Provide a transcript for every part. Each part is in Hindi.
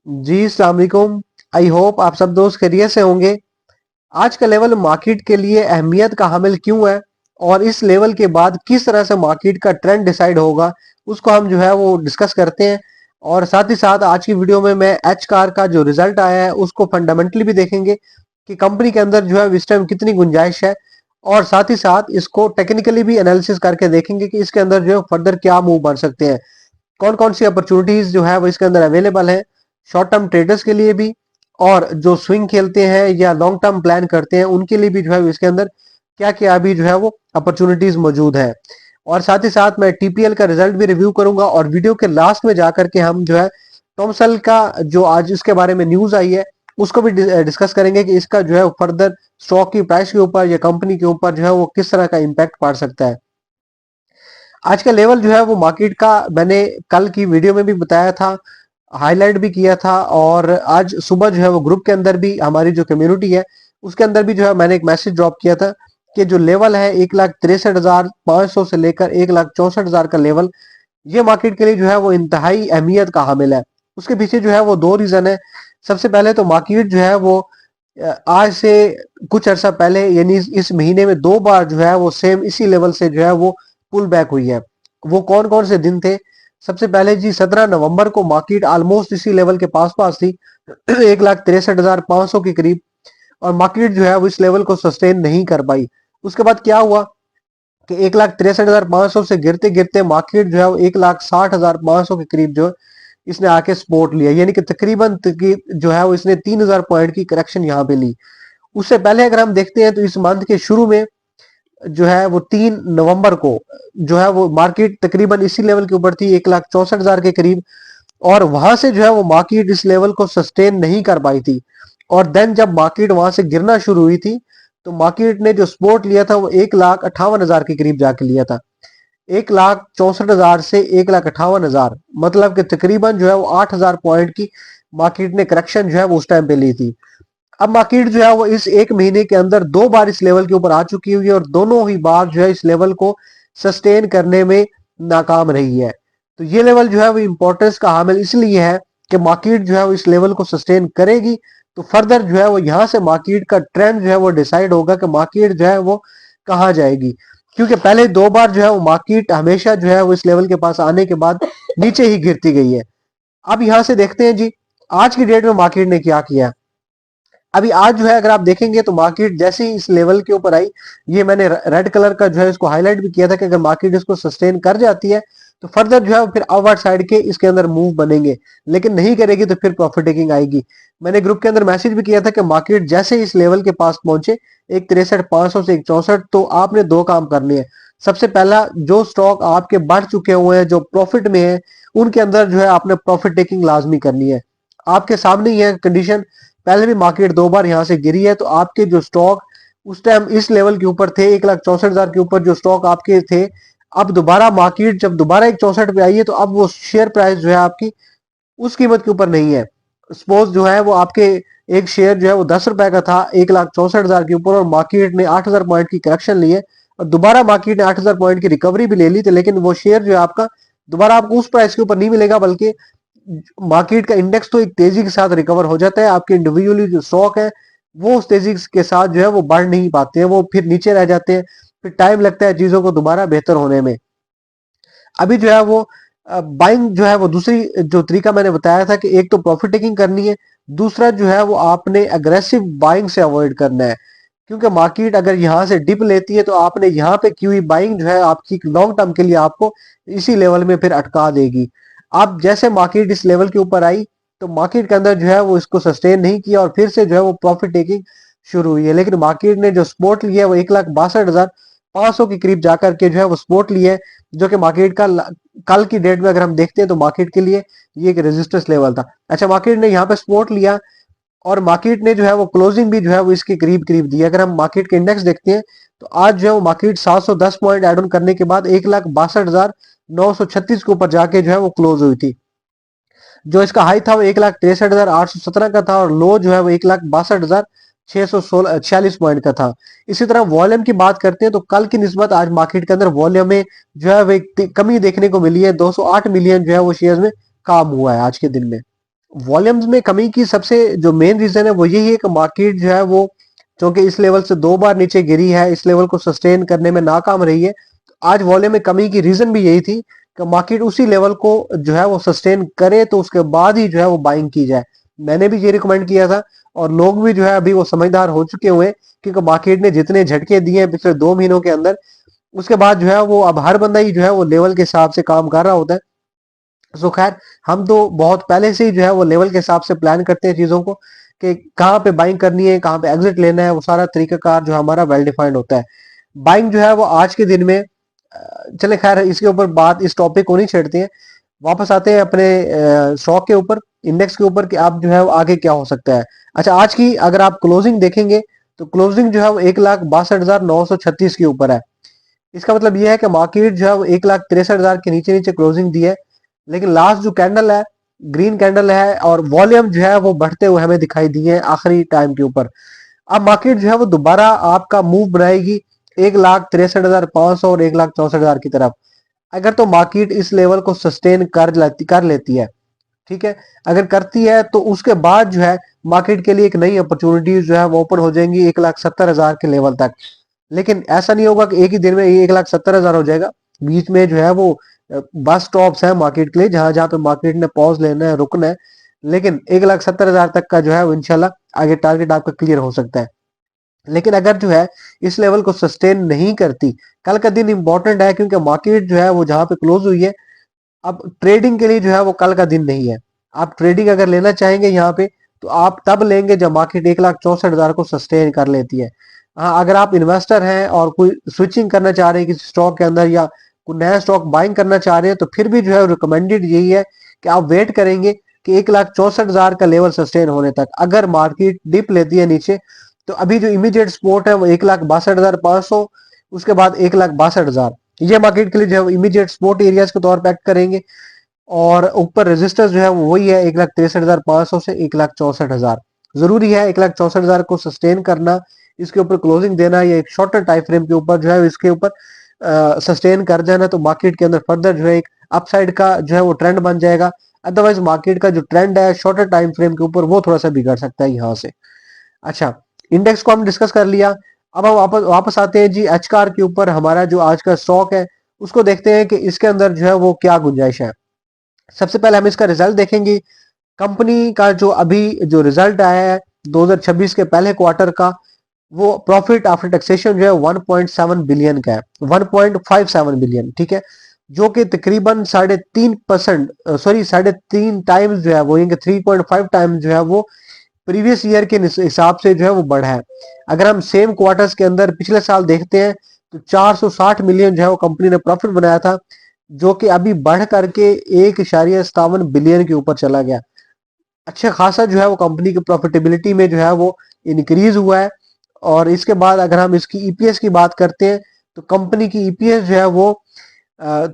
जी अस्सलाम वालेकुम। आई होप आप सब दोस्त खैरियत से होंगे। आज का लेवल मार्केट के लिए अहमियत का हामिल क्यों है और इस लेवल के बाद किस तरह से मार्केट का ट्रेंड डिसाइड होगा, उसको हम जो है वो डिस्कस करते हैं। और साथ ही साथ आज की वीडियो में मैं एच कार का जो रिजल्ट आया है उसको फंडामेंटली भी देखेंगे कि कंपनी के अंदर जो है इस टाइम कितनी गुंजाइश है। और साथ ही साथ इसको टेक्निकली भी एनालिसिस करके देखेंगे कि इसके अंदर जो है फर्दर क्या मूव बन सकते हैं, कौन कौन सी अपॉर्चुनिटीज जो है वो इसके अंदर अवेलेबल है शॉर्ट टर्म ट्रेडर्स के लिए भी, और जो स्विंग खेलते हैं या लॉन्ग टर्म प्लान करते हैं उनके लिए भी जो है इसके अंदर क्या क्या अभी जो है वो अपॉर्चुनिटीज मौजूद है। और साथ ही साथ मैं टीपीएल का रिजल्ट भी रिव्यू करूंगा और वीडियो के लास्ट में जाकर के हम जो है टॉमसल का जो आज इसके बारे में न्यूज आई है उसको भी डिस्कस करेंगे कि इसका जो है फर्दर स्टॉक की प्राइस के ऊपर या कंपनी के ऊपर जो है वो किस तरह का इम्पैक्ट पड़ सकता है। आज का लेवल जो है वो मार्केट का मैंने कल की वीडियो में भी बताया था, हाईलाइट भी किया था, और आज सुबह जो है वो ग्रुप के अंदर भी हमारी जो कम्युनिटी है उसके अंदर भी जो है मैंने एक मैसेज ड्रॉप किया था कि जो लेवल है 1,63,500 से लेकर 1,64,000 का लेवल, ये मार्केट के लिए जो है वो इंतहाई अहमियत का हामिल है। उसके पीछे जो है वो दो रीजन है। सबसे पहले तो मार्केट जो है वो आज से कुछ अर्सा पहले यानी इस महीने में दो बार जो है वो सेम इसी लेवल से जो है वो पुल बैक हुई है। वो कौन कौन से दिन थे? सबसे पहले जी 17 नवंबर को मार्केट ऑलमोस्ट इसी लेवल के पास पास थी 1,63,500 के करीब, और मार्केट जो है वो इस लेवल को सस्टेन नहीं कर पाई। उसके बाद क्या हुआ कि 1,63,500 से गिरते गिरते मार्केट जो है वो 1,60,500 के करीब जो इसने आके सपोर्ट लिया, यानी कि तकरीबन जो है वो इसने 3,000 पॉइंट की करेक्शन यहाँ पे ली। उससे पहले अगर हम देखते हैं तो इस मंथ के शुरू में जो है वो 3 नवंबर को जो है वो मार्केट तकरीबन इसी लेवल के ऊपर थी 1,64,000 के करीब, और वहां से जो है वो मार्केट इस लेवल को सस्टेन नहीं कर पाई थी। और देन जब मार्केट वहां से गिरना शुरू हुई थी तो मार्केट ने जो सपोर्ट लिया था वो 1,58,000 के करीब जाके लिया था। 1,64,000 से 1,58,000, मतलब कि तकरीबन जो है वो 8,000 पॉइंट की मार्केट ने करेक्शन जो है वो उस टाइम पे ली थी। अब मार्केट जो है वो इस एक महीने के अंदर दो बार इस लेवल के ऊपर आ चुकी हुई है और दोनों ही बार जो है इस लेवल को सस्टेन करने में नाकाम रही है। तो ये लेवल जो है वो इंपॉर्टेंस का हामिल इसलिए है कि मार्केट जो है वो इस लेवल को सस्टेन करेगी तो फर्दर जो है वो यहाँ से मार्केट का ट्रेंड जो है वो डिसाइड होगा कि मार्केट जो है वो कहाँ जाएगी। क्योंकि पहले दो बार जो है वो मार्केट हमेशा जो है वो इस लेवल के पास आने के बाद नीचे ही गिरती गई है। अब यहाँ से देखते हैं जी आज की डेट में मार्केट ने क्या किया। अभी आज जो है अगर आप देखेंगे तो मार्केट जैसे ही इस लेवल के ऊपर आई, ये मैंने रेड कलर का जो है इसको हाईलाइट भी किया था कि अगर मार्केट इसको सस्टेन कर जाती है तो फर्दर जो है फिर अपवर्ड साइड के इसके अंदर मूव बनेंगे, लेकिन नहीं करेगी तो फिर प्रॉफिट टेकिंग आएगी। मैंने ग्रुप के अंदर मैसेज भी किया था कि मार्केट जैसे इस लेवल के पास पहुंचे 1,63,500 से 1,64, तो आपने दो काम करने हैं। सबसे पहला, जो स्टॉक आपके बढ़ चुके हुए हैं जो प्रॉफिट में है उनके अंदर जो है आपने प्रॉफिट टेकिंग लाजमी करनी है। आपके सामने ही है कंडीशन, पहले भी मार्केट दो बार यहां से गिरी है तो आपके जो स्टॉक उस टाइम इस लेवल के ऊपर थे 1,64,000 के ऊपर जो स्टॉक आपके थे, अब दोबारा मार्केट जब दोबारा 1,64 पे आई है तो अब वो शेयर प्राइस जो है आपकी उस कीमत के ऊपर नहीं है। सपोज जो है वो आपके एक शेयर जो है वो 10 रुपए का था 1,64,000 के ऊपर और मार्केट ने 8,000 पॉइंट की करेक्शन ली है और दोबारा मार्केट ने 8,000 पॉइंट की रिकवरी भी ले ली थी, लेकिन वो शेयर जो है आपका दोबारा आपको उस प्राइस के ऊपर नहीं मिलेगा, बल्कि मार्केट का इंडेक्स तो एक तेजी के साथ रिकवर हो जाता है, आपके इंडिविजुअली जो स्टॉक है वो उस तेजी के साथ जो है वो बढ़ नहीं पाते हैं, वो फिर नीचे रह जाते हैं, फिर टाइम लगता है चीजों को दोबारा बेहतर होने में। अभी जो है वो बाइंग जो है वो दूसरी जो तरीका मैंने बताया था कि एक तो प्रॉफिट टेकिंग करनी है, दूसरा जो है वो आपने अग्रेसिव बाइंग से अवॉइड करना है। क्योंकि मार्केट अगर यहाँ से डिप लेती है तो आपने यहाँ पे की हुई बाइंग जो है आपकी लॉन्ग टर्म के लिए आपको इसी लेवल में फिर अटका देगी। अब जैसे मार्केट इस लेवल के ऊपर आई तो मार्केट के अंदर जो है वो इसको सस्टेन नहीं किया और फिर से जो है वो प्रॉफिट टेकिंग शुरू हुई है, लेकिन मार्केट ने जो सपोर्ट लिया है वो 1,62,500 के करीब जाकर के जो है वो सपोर्ट लिया है, जो कि मार्केट का कल की डेट में अगर हम देखते हैं तो मार्केट के लिए ये एक रेजिस्टेंस लेवल था। अच्छा, मार्केट ने यहाँ पे सपोर्ट लिया और मार्केट ने जो है वो क्लोजिंग भी जो है वो इसके करीब करीब दी। अगर हम मार्केट के इंडेक्स देखते हैं तो आज जो है वो मार्केट 710 पॉइंट एड ऑन करने के बाद 1,62,936 के ऊपर जाके जो है वो क्लोज हुई थी। जो इसका हाई था वो 1,63,817 का था और लो जो है वो 1,62,646 पॉइंट का था। इसी तरह वॉल्यूम की बात करते हैं तो कल की निस्बत आज मार्केट के अंदर वॉल्यूम में जो है वो एक कमी देखने को मिली है, 208 मिलियन जो है वो शेयर में काम हुआ है आज के दिन में। वॉल्यूम्स में कमी की सबसे जो मेन रीजन है वो यही है कि मार्केट जो है वो, क्योंकि इस लेवल से 2 बार नीचे गिरी है, इस लेवल को सस्टेन करने में नाकाम रही है। तो आज वॉल्यूम में कमी की रीजन भी यही थी कि मार्केट उसी लेवल को जो है वो सस्टेन करे तो उसके बाद ही जो है वो बाइंग की जाए। मैंने भी ये रिकमेंड किया था और लोग भी जो है अभी वो समझदार हो चुके हुए हैं, क्योंकि मार्केट ने जितने झटके दिए हैं पिछले 2 महीनों के अंदर, उसके बाद जो है वो अब हर बंदा ही जो है वो लेवल के हिसाब से काम कर रहा होता है। सो खैर, हम तो बहुत पहले से ही जो है वो लेवल के हिसाब से प्लान करते हैं चीजों को, कि कहाँ पे बाइंग करनी है, कहाँ पे एग्जिट लेना है, वो सारा तरीकाकार जो हमारा वेल डिफाइंड होता है। बाइंग जो है वो आज के दिन में चले खैर इसके ऊपर बात, इस टॉपिक को नहीं छेड़ते हैं। वापस आते हैं अपने स्टॉक के ऊपर, इंडेक्स के ऊपर, कि आप जो है वो आगे क्या हो सकता है। अच्छा, आज की अगर आप क्लोजिंग देखेंगे तो क्लोजिंग जो है वो 1,62,936 के ऊपर है। इसका मतलब यह है कि मार्केट जो है वो 1,63,000 के नीचे नीचे क्लोजिंग दी है, लेकिन लास्ट जो कैंडल है, ग्रीन कैंडल है, और वॉल्यूम जो है वो बढ़ते हुए हमें दिखाई दिए आखिरी टाइम के ऊपर। अब मार्केट जो है वो दोबारा आपका मूव बनाएगी 1,63,500 और 1,64,000 की तरफ। अगर तो मार्केट इस लेवल को सस्टेन कर लेती है, ठीक है, अगर करती है तो उसके बाद जो है मार्केट के लिए एक नई अपॉर्चुनिटीज जो है वो ओपन हो जाएंगी 1,70,000 के लेवल तक। लेकिन ऐसा नहीं होगा कि एक ही दिन में ये 1,70,000 हो जाएगा। बीच में जो है वो बस स्टॉप्स है मार्केट के लिए, जहां जहां पे मार्केट ने पॉज लेना है, रुकना है। लेकिन 1,70,000 तक का जो है वो इंशाल्लाह आगे टारगेट आपका क्लियर हो सकता है। लेकिन अगर जो है इस लेवल को सस्टेन नहीं करती, कल का दिन इंपॉर्टेंट है, क्योंकि मार्केट जो है वो जहां पे क्लोज हुई है, अब ट्रेडिंग के लिए जो है वो कल का दिन नहीं है। आप ट्रेडिंग अगर लेना चाहेंगे यहाँ पे, तो आप तब लेंगे जब मार्केट 1,64,000 को सस्टेन कर लेती है। हाँ, अगर आप इन्वेस्टर हैं और कोई स्विचिंग करना चाह रहे हैं किसी स्टॉक के अंदर, या कोई नया स्टॉक बाइंग करना चाह रहे हैं, तो फिर भी जो है रिकमेंडेड यही है कि आप वेट करेंगे कि 1,64,000 का लेवल सस्टेन होने तक। अगर मार्केट डिप लेती है नीचे, तो अभी जो इमीडिएट सपोर्ट है वो 1,62,500, उसके बाद 1,62,000, ये मार्केट के लिए जो है इमीडिएट सपोर्ट एरियाज के तौर पर एक्ट करेंगे। और ऊपर रेजिस्टेंस जो है वो वही है 1,63,500 से 1,64,000। जरूरी है 1,64,000 को सस्टेन करना, इसके ऊपर क्लोजिंग देना, या एक शॉर्टर टाइम फ्रेम के ऊपर जो है इसके ऊपर सस्टेन कर जाना, तो मार्केट के अंदर फर्दर जो है एक अपसाइड का जो है वो ट्रेंड बन जाएगा। अदरवाइज मार्केट का जो ट्रेंड है शॉर्टर टाइम फ्रेम के ऊपर, वो थोड़ा सा बिगड़ सकता है यहाँ से। अच्छा, इंडेक्स को हम डिस्कस कर लिया। अब हम वापस वापस आते हैं जी एचकार के ऊपर। हमारा जो आज का स्टॉक है उसको देखते हैं कि इसके अंदर जो है वो क्या गुंजाइश है। सबसे पहले हम इसका रिजल्ट देखेंगे। कंपनी का जो अभी जो रिजल्ट आया है 2026 के पहले क्वार्टर का, वो प्रॉफिट आफ्टर टैक्सेशन जो है 1.7 बिलियन का है, 1.57 बिलियन, ठीक है, जो कि तकरीबन 3.5%, सॉरी 3.5 टाइम्स जो है वो, यानी 3.5 टाइम्स जो है वो प्रीवियस ईयर के हिसाब से जो है वो बढ़ा है। अगर हम सेम क्वार्टर्स के अंदर पिछले साल देखते हैं तो 460 मिलियन जो है वो कंपनी ने प्रॉफिट बनाया था, जो कि अभी बढ़ करके 1.57 बिलियन के ऊपर चला गया। अच्छा खासा जो है वो कंपनी की प्रॉफिटेबिलिटी में जो है वो इंक्रीज हुआ है। और इसके बाद अगर हम इसकी ईपीएस की बात करते हैं, तो कंपनी की ईपीएस जो है वो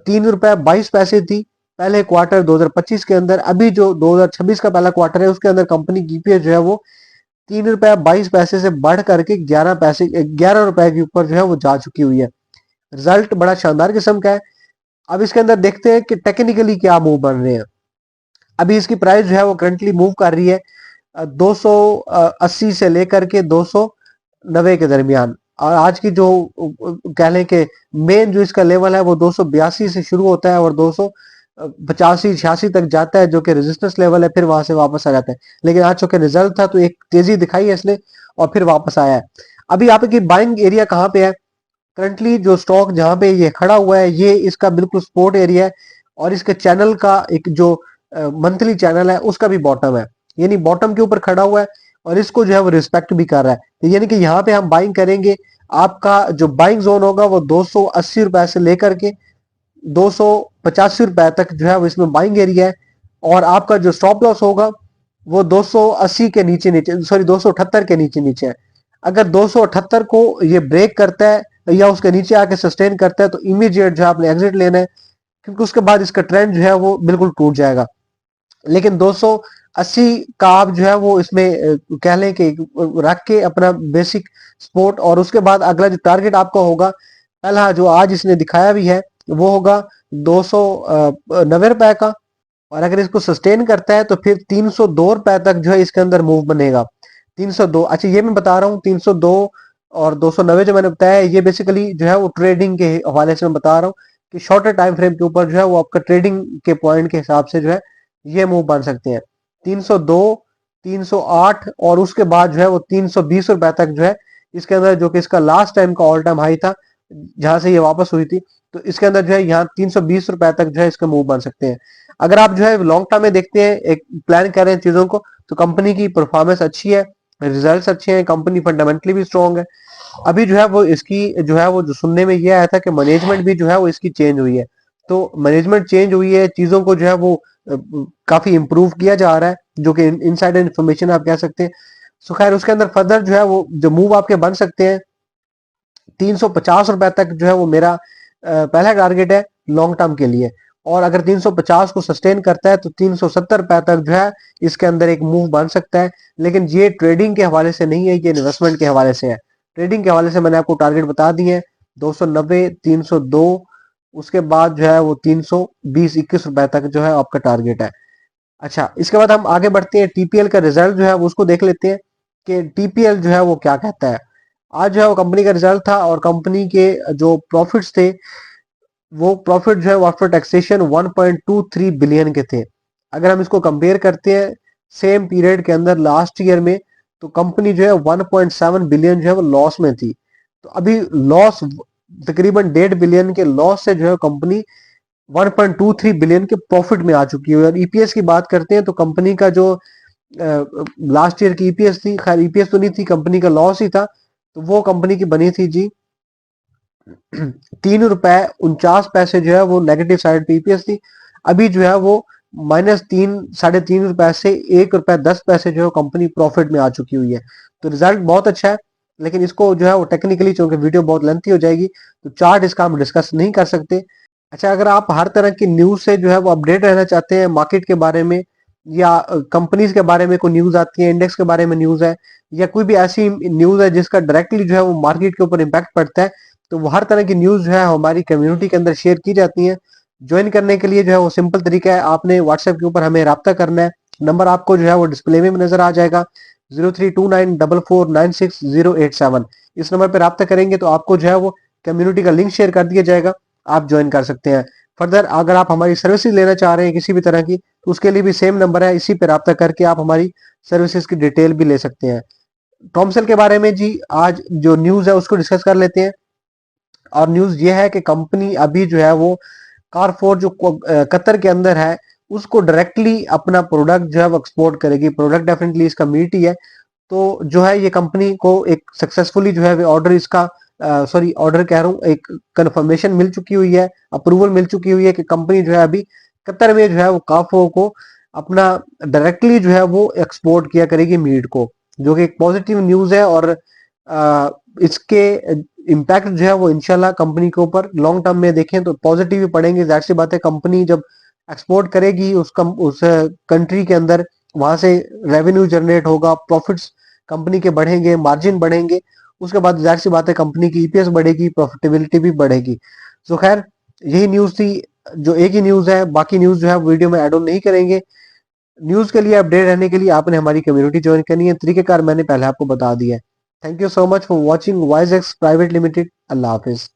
3 रुपए 22 पैसे थी पहले क्वार्टर 2025 के अंदर। अभी जो 2026 का पहला क्वार्टर है उसके अंदर कंपनी की ईपीएस जो है वो 3 रुपए 22 पैसे से बढ़ करके 11 रुपए के ऊपर जो है वो जा चुकी हुई है। रिजल्ट बड़ा शानदार किस्म का है। अब इसके अंदर देखते हैं कि टेक्निकली क्या मूव बन रहे हैं। अभी इसकी प्राइस जो है वो करंटली मूव कर रही है 280 से लेकर के 290 के दरमियान। और आज की जो कह लें कि मेन जो इसका लेवल है वो 282 से शुरू होता है और 285 86 तक जाता है, जो कि रेजिस्टेंस लेवल है, फिर वहां से वापस आ जाता है। लेकिन आज चूंकि रिजल्ट था तो एक तेजी दिखाई है इसने और फिर वापस आया है। अभी यहाँ पे की बाइंग एरिया कहाँ पे है, करंटली जो स्टॉक जहां पे ये खड़ा हुआ है ये इसका बिल्कुल सपोर्ट एरिया है, और इसके चैनल का एक जो मंथली चैनल है उसका भी बॉटम है, यानी बॉटम के ऊपर खड़ा हुआ है और इसको जो है वो रिस्पेक्ट भी कर रहा है। तो यानी कि यहाँ पे हम बाइंग करेंगे, आपका जो बाइंग जोन होगा वो 280 रुपए से लेकर के 285 रुपए तक जो है वो इसमें बाइंग एरिया है। और आपका जो स्टॉप लॉस होगा वो 280 के नीचे नीचे, सॉरी 278 के नीचे नीचे है। अगर 278 को ये ब्रेक करता है या उसके नीचे आके सस्टेन करता है, तो इमीडिएट जो है आपने एग्जिट लेना है, क्योंकि उसके बाद इसका ट्रेंड जो है वो बिल्कुल टूट जाएगा। लेकिन 280 का आप जो है वो इसमें कह लें कि रख के अपना बेसिक सपोर्ट, और उसके बाद अगला जो टारगेट आपका होगा, पहला जो आज इसने दिखाया भी है, वो होगा 290 रुपए का। और अगर इसको सस्टेन करता है तो फिर 302 रुपए तक जो है इसके अंदर मूव बनेगा। 302, अच्छा ये मैं बता रहा हूँ 302 और 290 जो मैंने बताया ये बेसिकली जो है वो ट्रेडिंग के हवाले से मैं बता रहा हूँ कि शॉर्टर टाइम फ्रेम के ऊपर जो है वो आपका ट्रेडिंग के पॉइंट के हिसाब से जो है ये मूव बन सकते हैं। 302, 308 और उसके बाद जो है वो 320 रुपए तक जो है इसके अंदर, जो कि इसका लास्ट टाइम का ऑल टाइम हाई था जहां से ये वापस हुई थी, तो इसके अंदर जो है यहाँ 320 रुपए तक जो है इसके मूव बन सकते हैं। अगर आप जो है लॉन्ग टर्म में देखते हैं, एक प्लान कर रहे हैं चीजों को, तो कंपनी की परफॉर्मेंस अच्छी है, रिजल्ट्स अच्छे हैं, कंपनी फंडामेंटली भी स्ट्रांग है। अभी जो है वो इसकी जो है वो जो सुनने में ये आया था कि मैनेजमेंट भी जो है वो इसकी चेंज हुई है, तो मैनेजमेंट चेंज हुई है, चीजों को जो है वो काफी इंप्रूव किया जा रहा है, जो कि इनसाइडर इंफॉर्मेशन आप कह सकते हैं। सो खैर उसके अंदर फर्दर जो है वो जो मूव आपके बन सकते हैं 350 रुपए तक जो है वो मेरा पहला टारगेट है लॉन्ग टर्म के लिए। और अगर 350 को सस्टेन करता है तो 370 रुपए तक जो है इसके अंदर एक मूव बन सकता है। लेकिन ये ट्रेडिंग के हवाले से नहीं है, ये इन्वेस्टमेंट के हवाले से है। ट्रेडिंग के हवाले से मैंने आपको टारगेट बता दिए हैं, 290, 302, उसके बाद जो है वो 320-21 रुपए तक जो है आपका टारगेट है। अच्छा, इसके बाद हम आगे बढ़ते हैं, टीपीएल का रिजल्ट जो है वो उसको देख लेते हैं कि टीपीएल जो है वो क्या कहता है। आज जो है वो कंपनी का रिजल्ट था और कंपनी के जो प्रॉफिट्स थे वो प्रॉफिट जो है आफ्टर टैक्सेशन 1.23 बिलियन के थे। अगर हम इसको कंपेयर करते हैं सेम पीरियड के अंदर लास्ट ईयर में, तो कंपनी जो है 1.7 बिलियन जो है वो लॉस में थी। तो अभी लॉस तकरीबन 1.5 बिलियन के लॉस से जो है कंपनी 1.23 बिलियन के प्रॉफिट में आ चुकी है। और ईपीएस की बात करते हैं तो कंपनी का जो लास्ट ईयर की ईपीएस थी, खैर ईपीएस तो नहीं थी, कंपनी का लॉस ही था, तो वो कंपनी की बनी थी जी 3 रुपए 49 पैसे जो है वो नेगेटिव साइड पे ईपीएस थी। अभी जो है वो -3 साढ़े 3 रुपए से 1 रुपए 10 पैसे जो है कंपनी प्रॉफिट में आ चुकी हुई है। तो रिजल्ट बहुत अच्छा है, लेकिन इसको जो है वो टेक्निकली, चूंकि वीडियो बहुत लेंथी हो जाएगी, तो चार्ट इसका हम डिस्कस नहीं कर सकते। अच्छा, अगर आप हर तरह की न्यूज से जो है वो अपडेट रहना चाहते हैं मार्केट के बारे में, या कंपनीज के बारे में कोई न्यूज आती है, इंडेक्स के बारे में न्यूज है, या कोई भी ऐसी न्यूज है जिसका डायरेक्टली जो है वो मार्केट के ऊपर इम्पैक्ट पड़ता है, तो वो हर तरह की न्यूज जो है हमारी कम्युनिटी के अंदर शेयर की जाती है। ज्वाइन करने के लिए जो है वो सिंपल तरीका है, आपने व्हाट्सएप के ऊपर हमें राब्ता करना है। नंबर आपको जो है वो डिस्प्ले में नजर आ जाएगा, 0329449607। इस नंबर पर राब्ता करेंगे तो आपको जो है वो कम्युनिटी का लिंक शेयर कर दिया जाएगा, आप ज्वाइन कर सकते हैं। फर्दर अगर आप हमारी सर्विसेज लेना चाह रहे हैं किसी भी तरह की, तो उसके लिए भी सेम नंबर है, इसी पे राब्ता करके आप हमारी सर्विसेज की डिटेल भी ले सकते हैं। टॉमसेल के बारे में जी आज जो न्यूज है उसको डिस्कस कर लेते हैं। और न्यूज ये है कि कंपनी अभी जो है वो कारफोर जो कतर के अंदर है उसको डायरेक्टली अपना प्रोडक्ट जो है वो एक्सपोर्ट करेगी। प्रोडक्ट डेफिनेटली इसका मीट ही है। तो जो है ये कंपनी को एक सक्सेसफुली जो है ऑर्डर इसका सॉरी ऑर्डर कह रहा हूँ, एक कंफर्मेशन मिल चुकी हुई है, अप्रूवल मिल चुकी हुई है कि कंपनी जो है अभी कतर में जो है वो काफो को अपना डायरेक्टली जो है वो एक्सपोर्ट किया करेगी मीट को, जो कि एक पॉजिटिव न्यूज है। और इसके इम्पैक्ट जो है वो इंशाल्लाह कंपनी के ऊपर लॉन्ग टर्म में देखें तो पॉजिटिव ही पड़ेंगे। जाहिर सी बात है, कंपनी जब एक्सपोर्ट करेगी उस कंट्री के अंदर, वहां से रेवेन्यू जनरेट होगा, प्रॉफिट्स कंपनी के बढ़ेंगे, मार्जिन बढ़ेंगे, उसके बाद जाहिर सी बात है कंपनी की ईपीएस बढ़ेगी, प्रॉफिटेबिलिटी भी बढ़ेगी। सो खैर यही न्यूज थी, जो एक ही न्यूज है, बाकी न्यूज जो है वीडियो में एड ऑन नहीं करेंगे। न्यूज के लिए अपडेट रहने के लिए आपने हमारी कम्युनिटी ज्वाइन करनी है, तरीकेकार मैंने पहले आपको बता दिया है। Thank you so much for watching wise x private limited. Allah Hafiz.